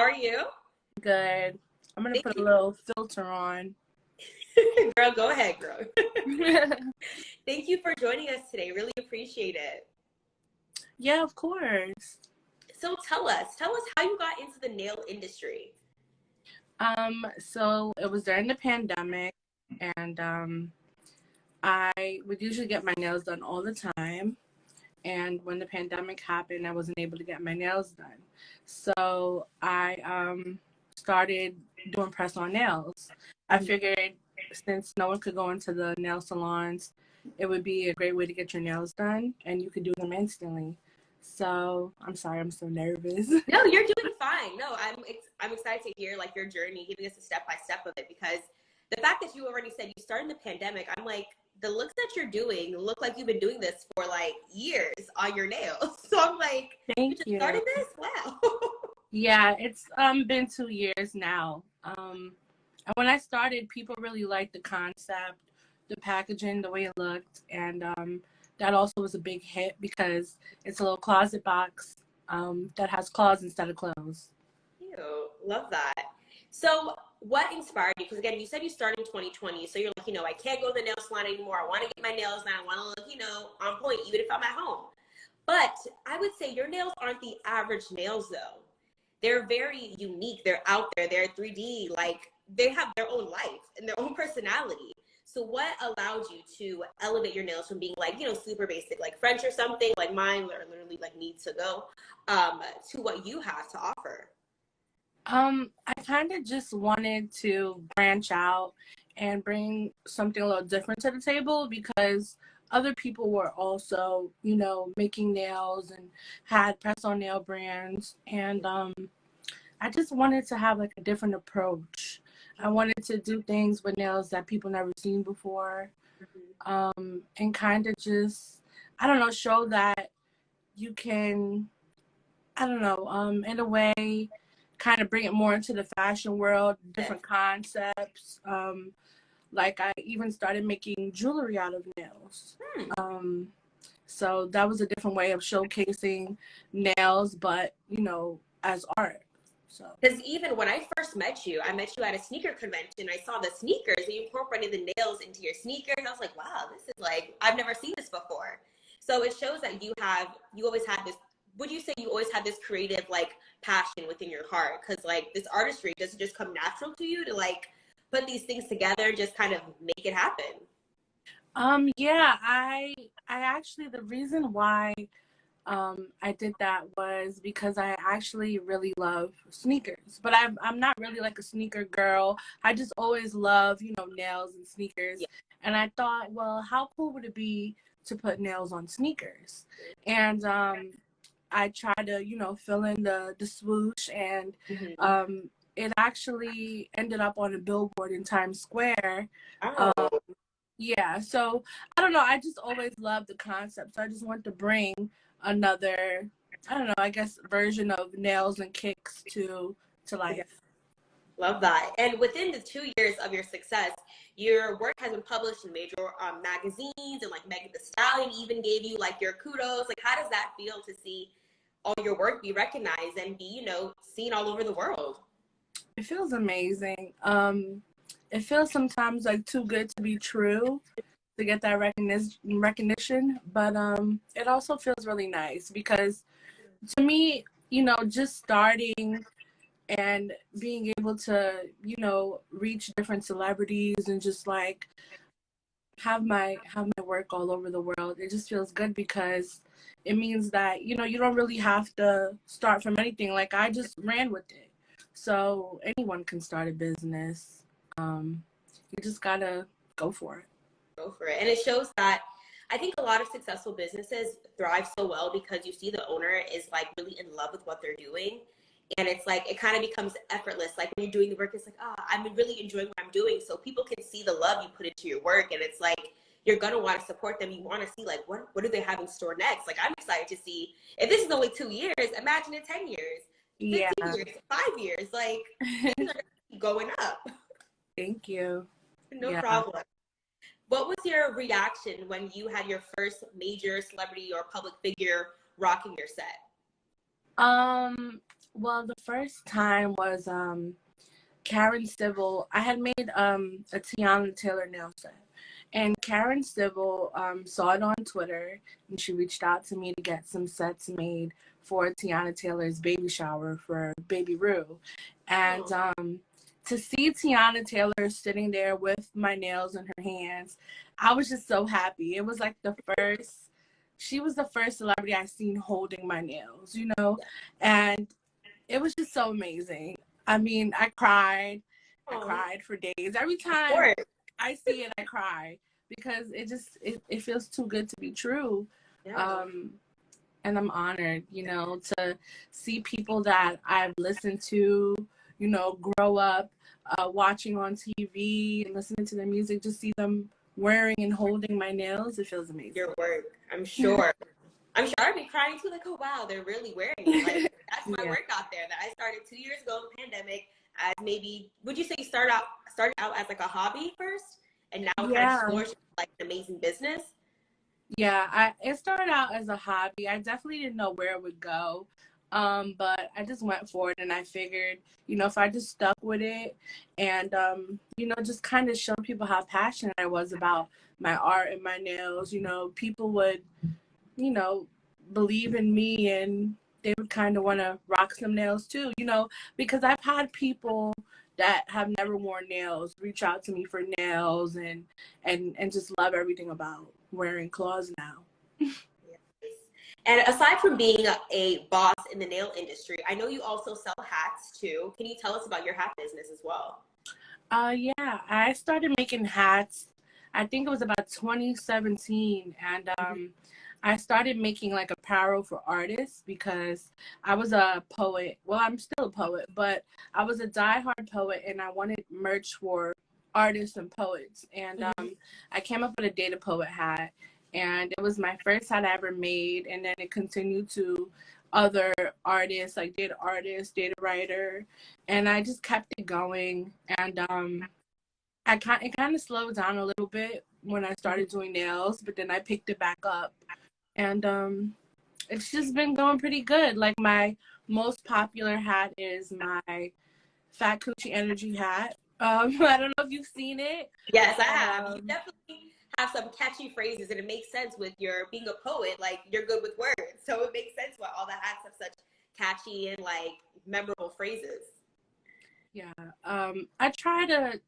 are you? Good. I'm gonna Thank put a you. little filter on. Girl, go ahead, girl. Thank you for joining us today. Really appreciate it. Yeah, of course. So tell us how you got into the nail industry. So it was during the pandemic, and I would usually get my nails done all the time. And when the pandemic happened, I wasn't able to get my nails done. So I started doing press-on nails. I figured since no one could go into the nail salons, it would be a great way to get your nails done, and you could do them instantly. So I'm sorry, I'm so nervous. No, you're doing fine. No, I'm excited to hear like your journey, giving us a step by step of it, because the fact that you already said you started in the pandemic, I'm like, the looks that you're doing look like you've been doing this for like years on your nails. So I'm like, you Thank just you. started this? Wow. Yeah, it's been 2 years now. And when I started, people really liked the concept, the packaging, the way it looked, and that also was a big hit because it's a little closet box that has claws instead of clothes. Ew, love that. So what inspired you? Because again, you said you started in 2020. So you're like, I can't go to the nail salon anymore. I want to get my nails done. I want to look, on point, even if I'm at home. But I would say your nails aren't the average nails though. They're very unique. They're out there. They're 3D. Like they have their own life and their own personality. So what allowed you to elevate your nails from being like, super basic, like French or something, like mine are literally like need to go, to what you have to offer? I kind of just wanted to branch out and bring something a little different to the table because other people were also, making nails and had press-on nail brands. And I just wanted to have like a different approach. I wanted to do things with nails that people never seen before, and kind of just, I don't know, show that you can, I don't know, in a way, kind of bring it more into the fashion world, different concepts. Like I even started making jewelry out of nails. So that was a different way of showcasing nails, but as art. So Because even when I first met you, I met you at a sneaker convention. I saw the sneakers and you incorporated the nails into your sneakers. I was like, wow, this is like, I've never seen this before. So it shows that you always had this, would you say you always had this creative like passion within your heart? Because like this artistry doesn't just come natural to you to like put these things together, just kind of make it happen. yeah, I actually, the reason why I did that was because I actually really love sneakers, but I'm not really like a sneaker girl. I just always love, nails and sneakers. Yeah. And I thought, well, how cool would it be to put nails on sneakers? And I tried to, fill in the swoosh, and it actually ended up on a billboard in Times Square. Oh. Yeah, so I don't know. I just always loved the concept. So I just want to bring another, I don't know, I guess version of nails and kicks to life. Love that. And within the 2 years of your success, your work has been published in major magazines, and like Megan Thee Stallion even gave you like your kudos. Like, how does that feel to see all your work be recognized and be, seen all over the world? It feels amazing. It feels sometimes like too good to be true to get that recognition, but it also feels really nice because to me, just starting and being able to, reach different celebrities and just like have my work all over the world. It just feels good because it means that, you don't really have to start from anything. Like I just ran with it. So anyone can start a business. You just gotta go for it. Go for it. And it shows that I think a lot of successful businesses thrive so well because you see the owner is like really in love with what they're doing. And it's like, it kind of becomes effortless. Like when you're doing the work, it's like, I'm really enjoying what I'm doing. So people can see the love you put into your work. And it's like, you're going to want to support them. You want to see like, what do they have in store next? Like, I'm excited to see if this is only 2 years, imagine in 10 years, 15 years, 5 years, like things are keep going up. Thank you. No problem. What was your reaction when you had your first major celebrity or public figure rocking your set? Well, the first time was Karen Civil. I had made a Tiana Taylor nail set. And Karen Civil saw it on Twitter, and she reached out to me to get some sets made for Tiana Taylor's baby shower for Baby Rue. And Oh, to see Tiana Taylor sitting there with my nails in her hands, I was just so happy. It was like she was the first celebrity I seen holding my nails, you know? yeah. And it was just so amazing. I mean, I cried. I Oh, cried for days. Every of time course. I see it, I cry because it feels too good to be true. Yeah. Um, and I'm honored, to see people that I've listened to, grow up watching on TV and listening to their music, just see them wearing and holding my nails. It feels amazing. Your work, I'm sure. I'm sure I'd be crying too, like, oh wow, they're really wearing it. Like that's my Yeah. work out there that I started 2 years ago in the pandemic as maybe would you say you started out as like a hobby first and now it kind of just Yeah. flourished like an amazing business? Yeah, it started out as a hobby. I definitely didn't know where it would go. But I just went for it and I figured, if I just stuck with it and just kind of show people how passionate I was about my art and my nails, people would, you know, believe in me and they would kind of want to rock some nails too, because I've had people that have never worn nails reach out to me for nails and just love everything about wearing claws now. Yes. And aside from being a boss in the nail industry, I know you also sell hats too. Can you tell us about your hat business as well? Yeah, I started making hats. I think it was about 2017, and I started making like apparel for artists because I was a poet. Well, I'm still a poet, but I was a diehard poet, and I wanted merch for artists and poets. And Mm-hmm. I came up with a Data Poet hat, and it was my first hat I ever made, and then it continued to other artists like data artist, data writer, and I just kept it going. And it kind of slowed down a little bit when I started doing nails, but then I picked it back up, and it's just been going pretty good. Like my most popular hat is my Fat Coochie Energy hat. I don't know if you've seen it. Yes, I have. You Um, definitely have some catchy phrases, and it makes sense with your being a poet. Like you're good with words, so it makes sense why all the hats have such catchy and like memorable phrases. yeah, I try to,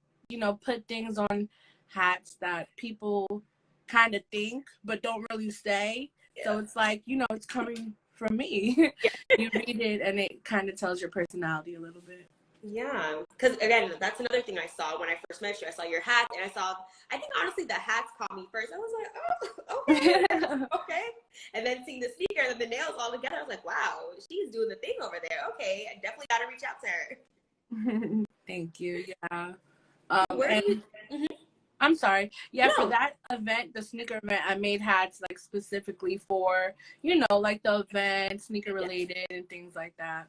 put things on hats that people kind of think but don't really say. So Yeah. it's like, it's coming from me. Yeah. You read it and it kind of tells your personality a little bit. Yeah, because again, that's another thing I saw when I first met you. I saw your hat, and I think honestly, the hats caught me first. I was like, oh, okay, okay. And then seeing the sneaker and the nails all together, I was like, wow, she's doing the thing over there. Okay, I definitely got to reach out to her. Thank you. Yeah. Where do you? And Mhm. I'm sorry. Yeah, for No, that event, the sneaker event, I made hats like specifically for, like the event, sneaker yes, related and things like that.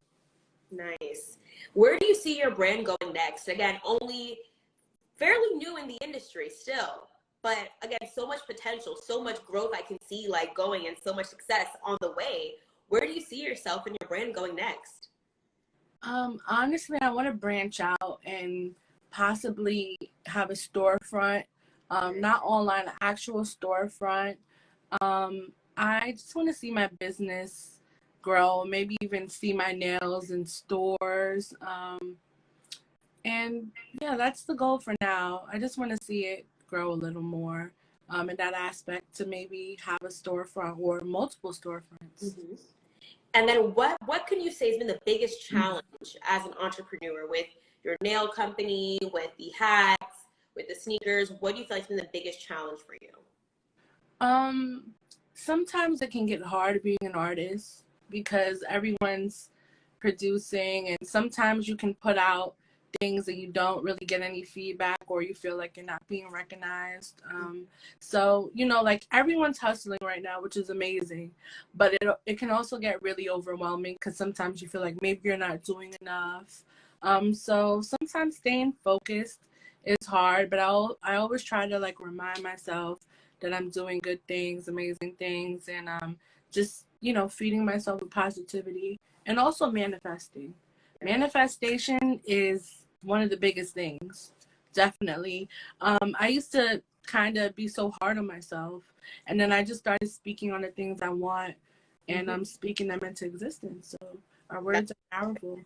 nice. Where do you see your brand going next? Again, only fairly new in the industry still, but again, so much potential, so much growth I can see like going and so much success on the way. Where do you see yourself and your brand going next? Honestly, I want to branch out and possibly have a storefront, not online, an actual storefront. I just want to see my business grow, maybe even see my nails in stores. And yeah, that's the goal for now. I just want to see it grow a little more in that aspect to maybe have a storefront or multiple storefronts. Mm-hmm. And then what can you say has been the biggest challenge as an entrepreneur with your nail company, with the hats, with the sneakers? What do you feel like has been the biggest challenge for you? Um, Sometimes it can get hard being an artist because everyone's producing, and sometimes you can put out things and you don't really get any feedback, or you feel like you're not being recognized. So like everyone's hustling right now, which is amazing, but it can also get really overwhelming because sometimes you feel like maybe you're not doing enough. So sometimes staying focused is hard, but I always try to like remind myself that I'm doing good things, amazing things, and just feeding myself with positivity And also manifesting. Manifestation is one of the biggest things. Definitely. I used to kind of be so hard on myself, and then I just started speaking on the things I want, and I'm speaking them into existence. So our words are powerful.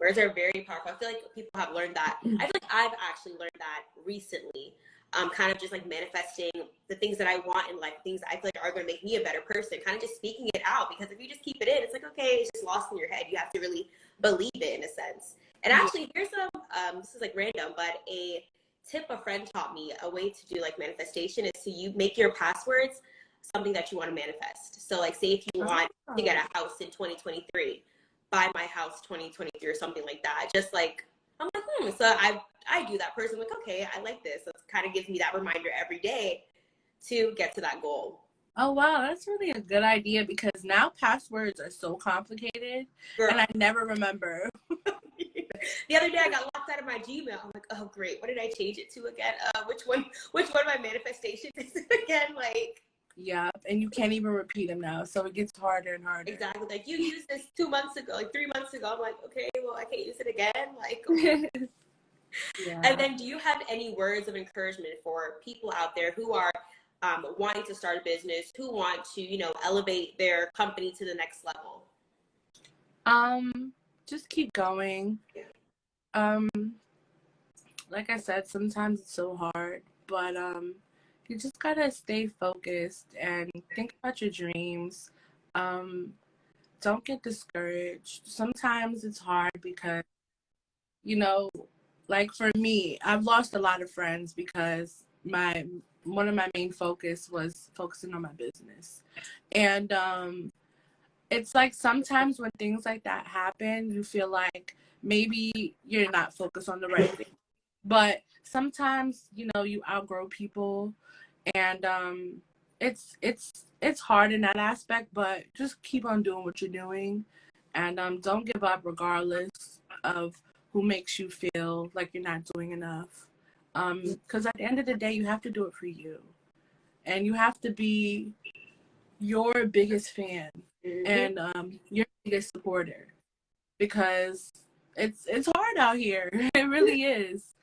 Words are very powerful. I feel like people have learned that. I feel like I've actually learned that recently. Kind of just like manifesting the things that I want in life, things I feel like are going to make me a better person, kind of just speaking it out. Because if you just keep it in, it's like, okay, it's just lost in your head. You have to really believe it in a sense. And actually, here's this is like random, but a tip a friend taught me, a way to do like manifestation is to you make your passwords something that you want to manifest. So like say if you want to get a house in 2023, buy my house 2023 or something like that. Just like, I'm like, so I do that person, like, okay, I like this. So it kind of gives me that reminder every day to get to that goal. Oh, wow. That's really a good idea because now passwords are so complicated. Girl. And I never remember. The other day I got locked out of my Gmail. I'm like, oh, great. What did I change it to again? Which one of my manifestations is it again? Like, yeah, and you can't even repeat them now, so it gets harder and harder. Exactly. Like, you used this 2 months ago, like 3 months ago. I'm like, okay, well, I can't use it again. Like, okay. Yeah. And then do you have any words of encouragement for people out there who are wanting to start a business, who want to, you know, elevate their company to the next level? Just keep going. Yeah. Like I said, sometimes it's so hard, but you just gotta stay focused and think about your dreams. Don't get discouraged. Sometimes it's hard because, you know, like for me, I've lost a lot of friends because one of my main focus was focusing on my business. And it's like sometimes when things like that happen, you feel like maybe you're not focused on the right thing. But sometimes, you know, you outgrow people, and it's hard in that aspect, but just keep on doing what you're doing, and don't give up regardless of who makes you feel like you're not doing enough. Because at the end of the day, you have to do it for you, and you have to be your biggest fan and your biggest supporter, because it's hard out here. It really is.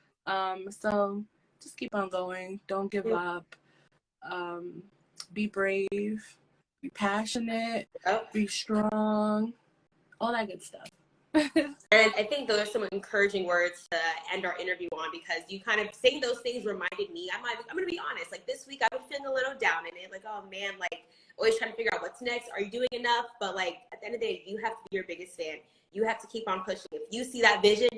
So just keep on going. Don't give up. Be brave. Be passionate. Be strong. All that good stuff. And I think those are some encouraging words to end our interview on, because you kind of saying those things reminded me. I'm going to be honest. Like this week, I've been feeling a little down in it. Like, oh man, like always trying to figure out what's next. Are you doing enough? But like at the end of the day, you have to be your biggest fan. You have to keep on pushing. If you see that vision,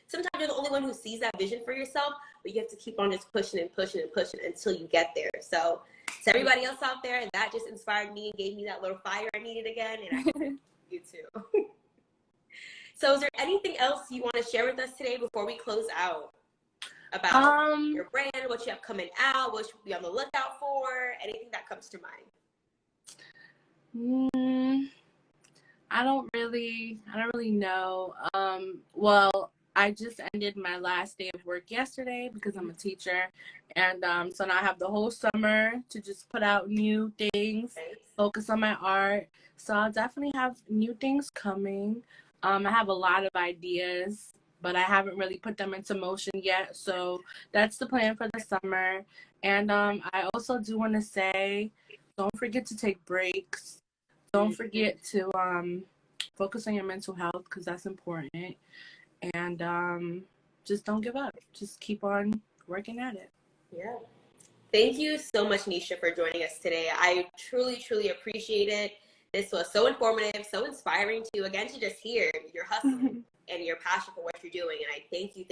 sometimes you're the only one who sees that vision for yourself, but you have to keep on just pushing and pushing and pushing until you get there. So to everybody else out there, that just inspired me and gave me that little fire I needed again. And I you too. So is there anything else you want to share with us today before we close out about your brand, what you have coming out, what you should be on the lookout for, anything that comes to mind? I don't really know. Well, I just ended my last day of work yesterday because I'm a teacher, and so now I have the whole summer to just put out new things, focus on my art. So I'll definitely have new things coming. I have a lot of ideas, but I haven't really put them into motion yet. So that's the plan for the summer. And I also do want to say, don't forget to take breaks. Don't forget to focus on your mental health, because that's important. And just don't give up. Just keep on working at it. Yeah. Thank you so much, Nisha, for joining us today. I truly, truly appreciate it. This was so informative, so inspiring to just hear your hustle and your passion for what you're doing. And I thank you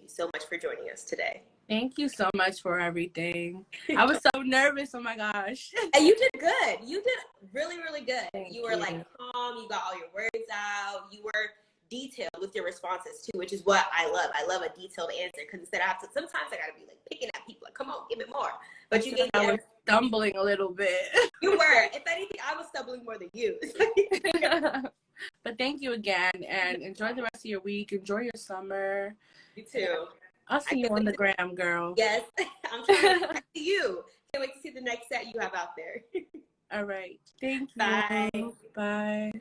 so much for joining us today. Thank you so much for everything. I was so nervous. Oh my gosh. And you did good. You did really, really good. Thank you were like calm. You got all your words out. You were detailed with your responses too, which is what I love. I love a detailed answer, because instead I have to, sometimes I gotta be like picking at people, like, come on, give me more. But you gave me. I was stumbling a little bit. You were. If anything, I was stumbling more than you. But thank you again, and enjoy the rest of your week. Enjoy your summer. You too. I'll see you on the gram, girl. Yes, I'm trying to see you. Can't wait to see the next set you have out there. All right. Thank you. Bye. Bye.